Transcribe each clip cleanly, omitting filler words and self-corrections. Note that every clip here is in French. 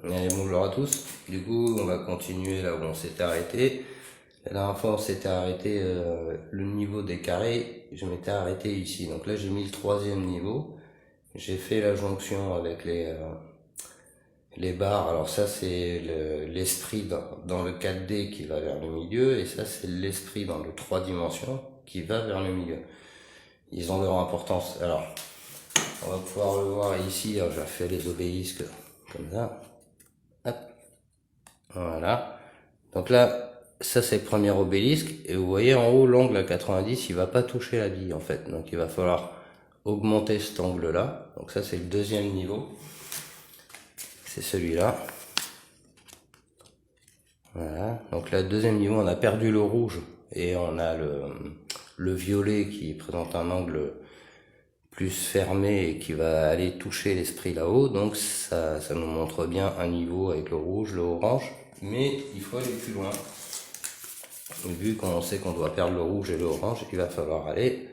Allez, bonjour à tous. Du coup, on va continuer là où on s'était arrêté. La dernière fois, on s'était arrêté le niveau des carrés. Je m'étais arrêté ici. Donc là, j'ai mis le troisième niveau. J'ai fait la jonction avec les barres. Alors ça, c'est l'esprit dans le 4D qui va vers le milieu. Et ça, c'est l'esprit dans le 3 dimensions qui va vers le milieu. Ils ont leur importance. Alors, on va pouvoir le voir ici. Alors, je fait les obélisques comme ça. Hop. Voilà. Donc là, ça c'est le premier obélisque. Et vous voyez en haut, l'angle à 90, il va pas toucher la bille en fait. Donc il va falloir augmenter cet angle-là. Donc ça c'est le deuxième niveau. C'est celui-là. Voilà. Donc là, deuxième niveau, on a perdu le rouge. Et on a le violet qui présente un angle plus fermé et qui va aller toucher l'esprit là-haut. Donc ça nous montre bien un niveau avec le rouge, le orange. Mais il faut aller plus loin. Vu qu'on sait qu'on doit perdre le rouge et le orange, il va falloir aller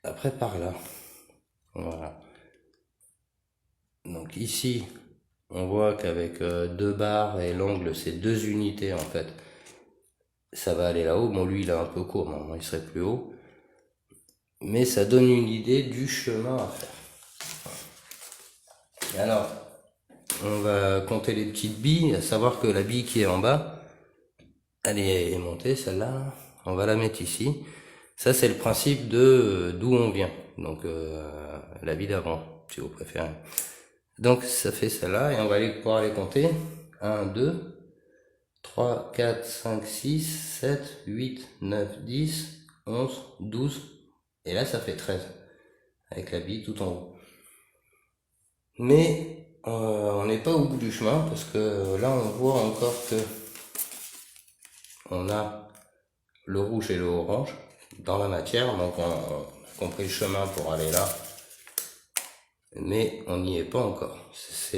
après par là. Voilà. Donc ici, on voit qu'avec deux barres et l'angle, c'est deux unités en fait. Ça va aller là-haut. Bon, lui, il est un peu court, normalement, il serait plus haut. Mais ça donne une idée du chemin à faire. Et alors, on va compter les petites billes, à savoir que la bille qui est en bas, elle est montée, celle-là. On va la mettre ici. Ça, c'est le principe de d'où on vient. Donc, la bille d'avant, si vous préférez. Donc, ça fait celle-là, et on va pouvoir les compter. 1, 2, 3, 4, 5, 6, 7, 8, 9, 10, 11, 12. Et là, ça fait 13. Avec la bille tout en haut. Mais, on n'est pas au bout du chemin, parce que là, on voit encore que on a le rouge et le orange dans la matière, donc on a compris le chemin pour aller là, mais on n'y est pas encore. Vous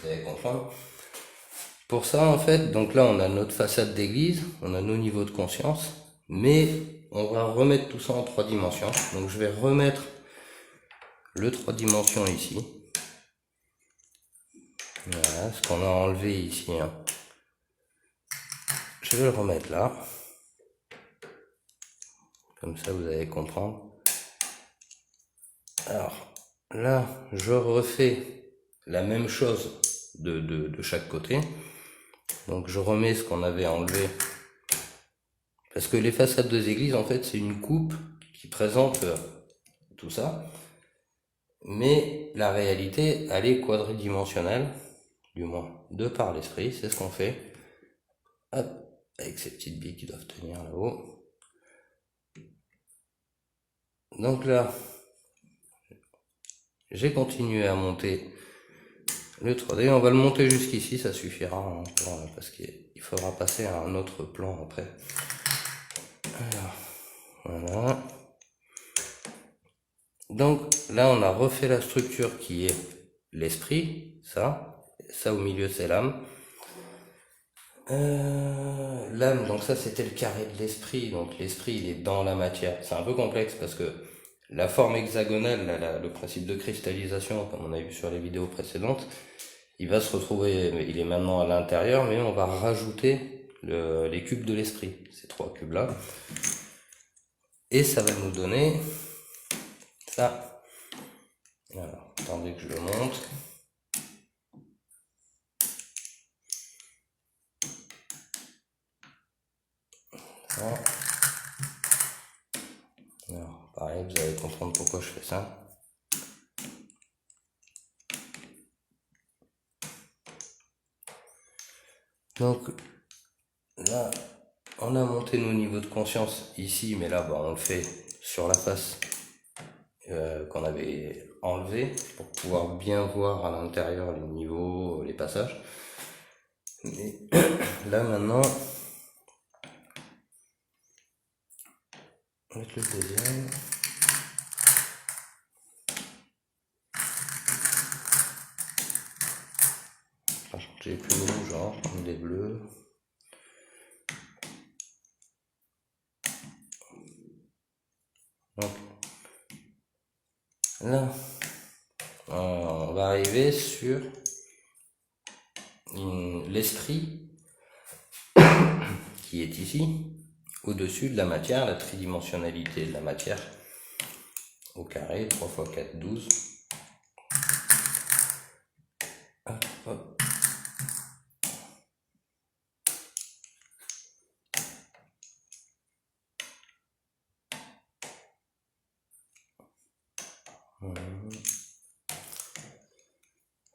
allez comprendre. Pour ça, en fait, donc là, on a notre façade d'église, on a nos niveaux de conscience, mais on va remettre tout ça en 3 dimensions. Donc je vais remettre le 3 dimensions ici. Voilà, ce qu'on a enlevé ici. Hein. Je vais le remettre là. Comme ça, vous allez comprendre. Alors, là, je refais la même chose de chaque côté. Donc, je remets ce qu'on avait enlevé. Parce que les façades des églises, en fait, c'est une coupe qui présente tout ça. Mais la réalité, elle est quadridimensionnelle, du moins de par l'esprit, c'est ce qu'on fait. Hop, avec ces petites billes qui doivent tenir là-haut. Donc là, j'ai continué à monter le 3D. On va le monter jusqu'ici, ça suffira, hein, parce qu'il faudra passer à un autre plan après. Alors, voilà. Donc là, on a refait la structure qui est l'esprit, ça au milieu c'est l'âme. L'âme, donc ça c'était le carré de l'esprit, donc l'esprit il est dans la matière. C'est un peu complexe parce que la forme hexagonale, le principe de cristallisation, comme on a vu sur les vidéos précédentes, il va se retrouver, il est maintenant à l'intérieur, mais on va rajouter les cubes de l'esprit, ces 3 cubes là, et ça va nous donner ça. Alors, attendez que je le montre. Ça. Alors, pareil, vous allez comprendre pourquoi je fais ça. Donc, là, on a monté nos niveaux de conscience ici, mais là, on le fait sur la face qu'on avait enlevé pour pouvoir bien voir à l'intérieur les niveaux, les passages. Mais là, maintenant, avec le deuxième. J'ai plus de rouge, genre, des bleus. Donc, là, on va va arriver sur l'estrie qui est ici, au-dessus de la matière, la tridimensionnalité de la matière au carré, 3 x 4, 12. Hop, hop.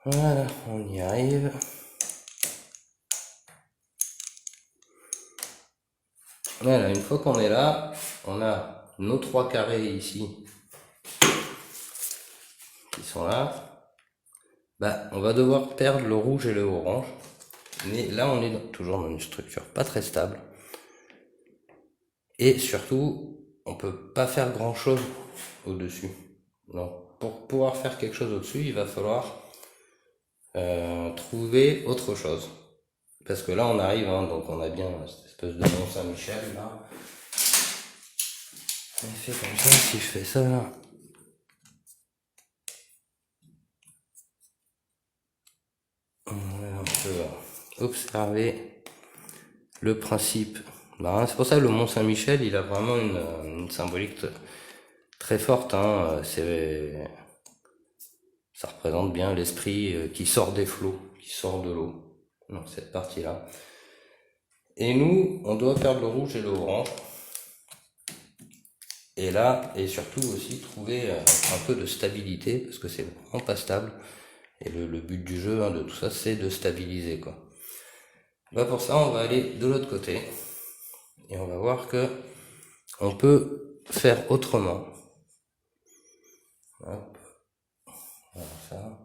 Voilà, on y arrive. Voilà, une fois qu'on est là, on a nos 3 carrés ici qui sont là. Bah, on va devoir perdre le rouge et le orange. Mais là, on est toujours dans une structure pas très stable. Et surtout, on peut pas faire grand chose au-dessus. Donc, pour pouvoir faire quelque chose au-dessus, il va falloir trouver autre chose. Parce que là, on arrive, hein, donc on a bien cette espèce de Mont-Saint-Michel, là. On fait comme ça, si je fais ça, là. On peut observer le principe. Bah, c'est pour ça que le Mont-Saint-Michel, il a vraiment une symbolique très forte, hein. Ça représente bien l'esprit qui sort des flots, qui sort de l'eau. Donc cette partie-là. Et nous, on doit perdre le rouge et le orange. Et là, et surtout aussi trouver un peu de stabilité, parce que c'est vraiment pas stable. Et le but du jeu, hein, de tout ça, c'est de stabiliser, quoi. Bah pour ça, on va aller de l'autre côté. Et on va voir que on peut faire autrement. Hop. Voilà ça.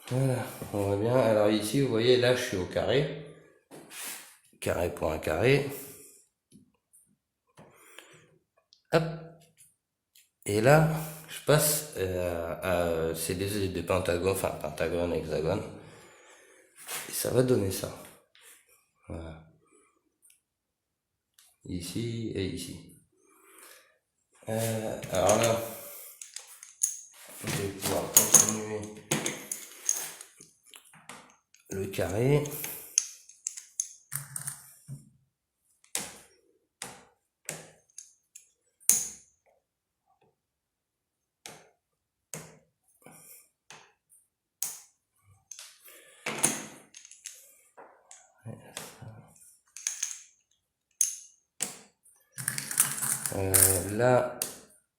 Voilà, on voit bien. Alors ici, vous voyez, là, je suis au carré. Carré pour un carré. Hop. Et là, je passe c'est des pentagones, enfin pentagone, hexagone. Et ça va donner ça. Voilà. Ici et ici. Alors là, je vais pouvoir continuer le carré. Là,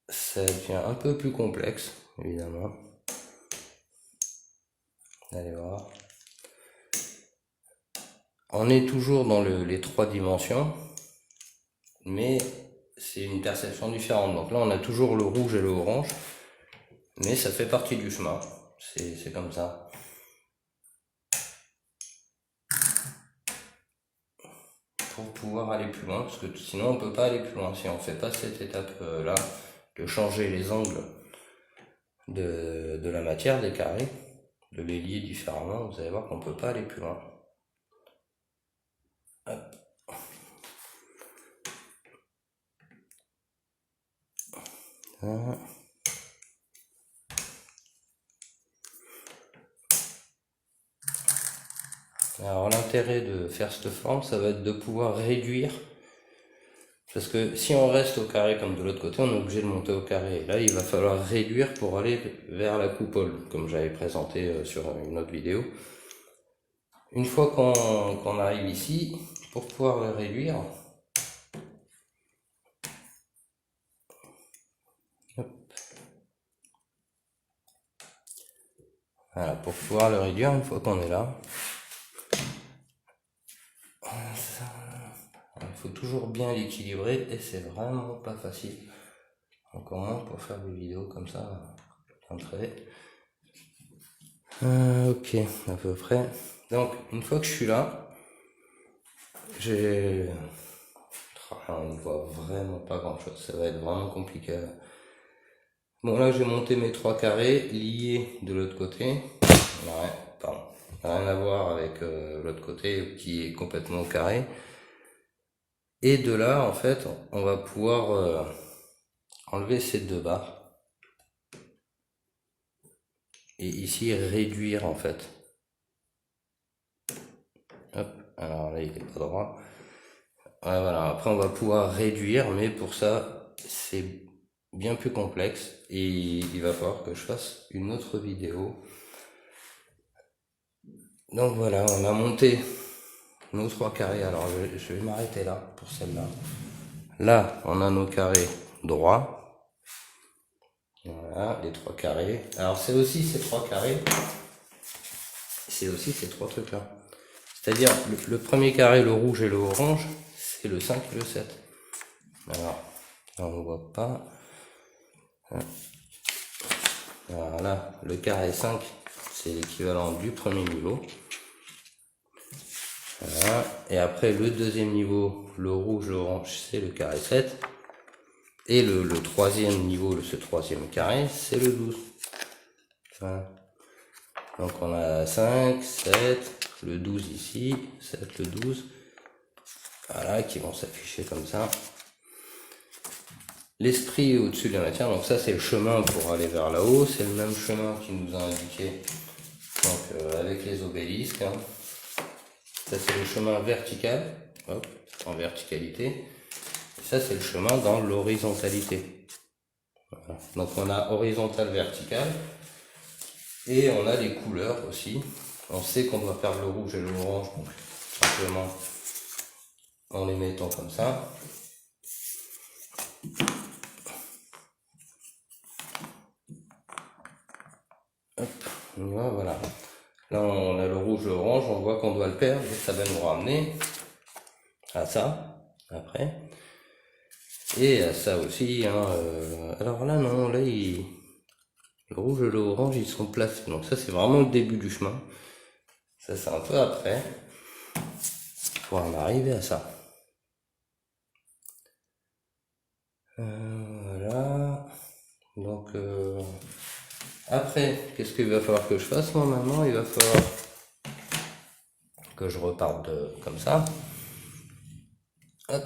ça devient un peu plus complexe, évidemment. Allez voir. On est toujours dans les 3 dimensions, mais c'est une perception différente. Donc là, on a toujours le rouge et le orange, mais ça fait partie du chemin. C'est comme ça. Pour pouvoir aller plus loin, parce que sinon on peut pas aller plus loin. Si on fait pas cette étape-là, de changer les angles de la matière, des carrés, de les lier différemment, vous allez voir qu'on peut pas aller plus loin. Hop. Alors l'intérêt de faire cette forme, ça va être de pouvoir réduire, parce que si on reste au carré comme de l'autre côté, on est obligé de monter au carré. Et là, il va falloir réduire pour aller vers la coupole, comme j'avais présenté sur une autre vidéo. Une fois qu'on arrive ici, pour pouvoir le réduire, hop. Voilà, pour pouvoir le réduire, une fois qu'on est là, il faut toujours bien l'équilibrer et c'est vraiment pas facile. Encore moins pour faire des vidéos comme ça, un trait. Ok, à peu près. Donc, une fois que je suis là, on ne voit vraiment pas grand chose, ça va être vraiment compliqué. Bon, là j'ai monté mes 3 carrés liés de l'autre côté. Rien à voir avec l'autre côté qui est complètement au carré. Et de là, en fait, on va pouvoir enlever ces 2 barres. et ici réduire en fait. Hop, alors là il est pas droit. Ouais, voilà, après on va pouvoir réduire, mais pour ça c'est bien plus complexe et il va falloir que je fasse une autre vidéo. Donc voilà, on a monté nos 3 carrés. Alors je vais m'arrêter là pour celle-là. Là, on a nos carrés droits. Voilà, les 3 carrés. Alors c'est aussi ces 3 carrés. C'est aussi ces 3 trucs-là. C'est-à-dire le premier carré, le rouge et le orange, c'est le 5 et le 7. Alors, là, on ne voit pas. Voilà, le carré 5, c'est l'équivalent du premier niveau. Voilà. Et après le deuxième niveau, le rouge, l'orange, c'est le carré 7. Et le troisième niveau, ce troisième carré, c'est le 12. Voilà. Donc on a 5, 7, le 12 ici, 7, le 12. Voilà, qui vont s'afficher comme ça. L'esprit au-dessus de la matière, donc ça c'est le chemin pour aller vers là-haut. C'est le même chemin qui nous a indiqué donc, avec les obélisques. Hein. Ça c'est le chemin vertical, hop, en verticalité. Et ça c'est le chemin dans l'horizontalité. Voilà. Donc on a horizontal, vertical. Et on a les couleurs aussi. On sait qu'on doit faire le rouge et l'orange, donc simplement en les mettant comme ça. Hop, voilà. Là on a le rouge et l'orange, on voit qu'on doit le perdre et ça va nous ramener à ça après. Et à ça aussi. Hein, alors là non, là le rouge et l'orange ils sont placés. Donc ça c'est vraiment le début du chemin. Ça c'est un peu après. Pour en arriver à ça. Voilà. Donc après, qu'est-ce qu'il va falloir que je fasse moi maintenant? Il va falloir que je reparte comme ça. Hop.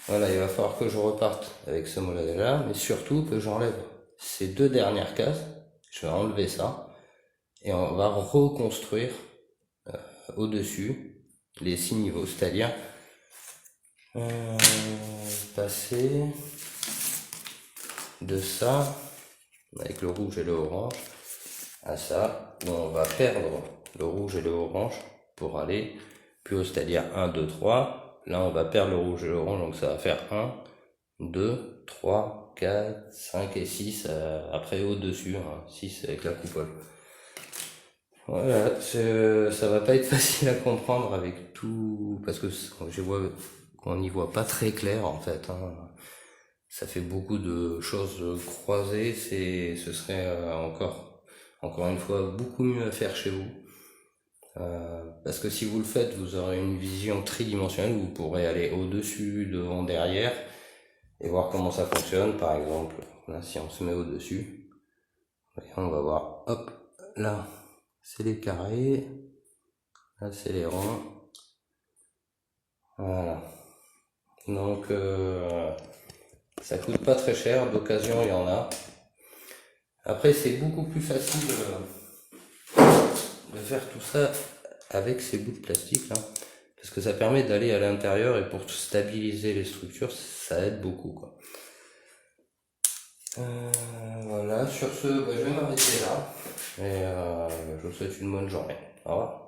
Voilà, il va falloir que je reparte avec ce modèle-là, mais surtout que j'enlève ces 2 dernières cases. Je vais enlever ça et on va reconstruire au-dessus les 6 niveaux, c'est-à-dire passer de ça avec le rouge et le orange à ça, où on va perdre le rouge et le orange pour aller plus haut, c'est-à-dire 1, 2, 3. Là, on va perdre le rouge et l'orange, donc ça va faire 1, 2, 3, 4, 5 et 6, après au-dessus, hein, 6 avec la coupole. Voilà, ça va pas être facile à comprendre avec tout, parce que je vois qu'on n'y voit pas très clair en fait. Hein. Ça fait beaucoup de choses croisées, ce serait encore une fois beaucoup mieux à faire chez vous. Parce que si vous le faites, vous aurez une vision tridimensionnelle, vous pourrez aller au-dessus, devant, derrière, et voir comment ça fonctionne. Par exemple, là, si on se met au-dessus, on va voir, hop, là, c'est les carrés, là, c'est les ronds. Voilà. Donc, ça coûte pas très cher, d'occasion, il y en a. Après, c'est beaucoup plus facile de faire tout ça avec ces bouts de plastique, là, parce que ça permet d'aller à l'intérieur et pour stabiliser les structures, ça aide beaucoup, quoi. Voilà, sur ce, je vais m'arrêter là et je vous souhaite une bonne journée. Au revoir.